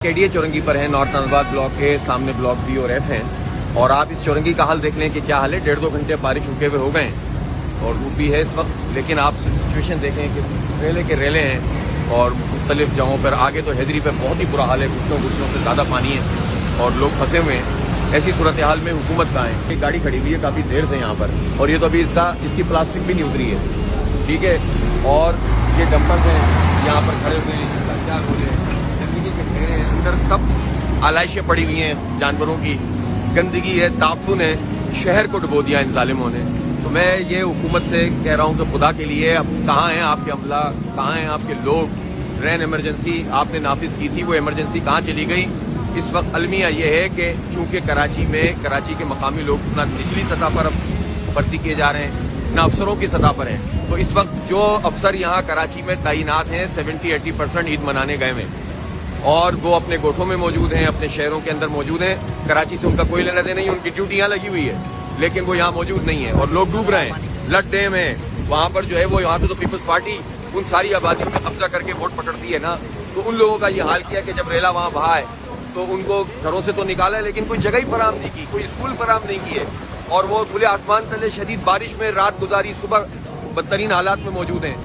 KDA چورنگی پر ہیں، north آباد block کے سامنے بلاک بی اور ایف ہیں، اور آپ اس چورنگی کا حال دیکھ لیں کہ کیا حال ہے۔ 1.5-2 گھنٹے بارش رکے ہوئے ہو گئے ہیں اور دھوپ بھی ہے اس وقت، لیکن آپ سچویشن دیکھیں کہ ریلے کے ریلے ہیں اور مختلف جگہوں پر آگے تو حیدری پہ بہت ہی برا حال ہے، گھٹنوں سے زیادہ پانی ہے اور لوگ پھنسے ہوئے ہیں۔ ایسی صورتحال میں حکومت کہاں ہے؟ ایک گاڑی کھڑی ہوئی ہے کافی دیر سے یہاں پر، اور یہ تو ابھی اس کی پلاسٹک بھی نہیں اتری ہے، ٹھیک ہے، اور یہ ڈمپر ہیں یہاں پر کھڑے ہوئے ہیں، کیا بولے زندگی کے ڈھیر ہیں، اندر سب آلائشیں پڑی ہوئی ہیں جانوروں کی، گندگی ہے، تعفن ہے، شہر کو ڈبو دیا ان ظالموں نے۔ تو میں یہ حکومت سے کہہ رہا ہوں کہ خدا کے لیے اب کہاں ہیں آپ کے عملہ، کہاں ہیں آپ کے لوگ؟ رین ایمرجنسی آپ نے نافذ کی تھی، وہ ایمرجنسی کہاں چلی گئی؟ اس وقت المیہ یہ ہے کہ چونکہ کراچی کے مقامی لوگ نہ نچلی سطح پر بھرتی کیے جا رہے ہیں نہ افسروں کی سطح پر ہیں، تو اس وقت جو افسر یہاں کراچی میں تعینات ہیں 70-80% عید منانے گئے ہوئے ہیں اور وہ اپنے گوٹھوں میں موجود ہیں، اپنے شہروں کے اندر موجود ہیں۔ کراچی سے ان کا کوئی لینا دینا نہیں، ان کی ڈیوٹیاں لگی ہوئی ہے، لیکن وہ یہاں موجود نہیں ہے اور لوگ ڈوب رہے ہیں۔ لٹ ڈیم ہے وہاں پر جو ہے، وہ یہاں سے تو پیپلز پارٹی ان ساری آبادیوں میں قبضہ کر کے ووٹ پکڑتی ہے نا، تو ان لوگوں کا یہ حال کیا کہ جب ریلا وہاں بہا ہے تو ان کو گھروں سے تو نکالا ہے، لیکن کوئی جگہ ہی فراہم نہیں کی، کوئی اسکول فراہم نہیں کیے، اور وہ کھلے آسمان تلے شدید بارش میں رات گزاری، صبح بدترین حالات میں موجود ہیں۔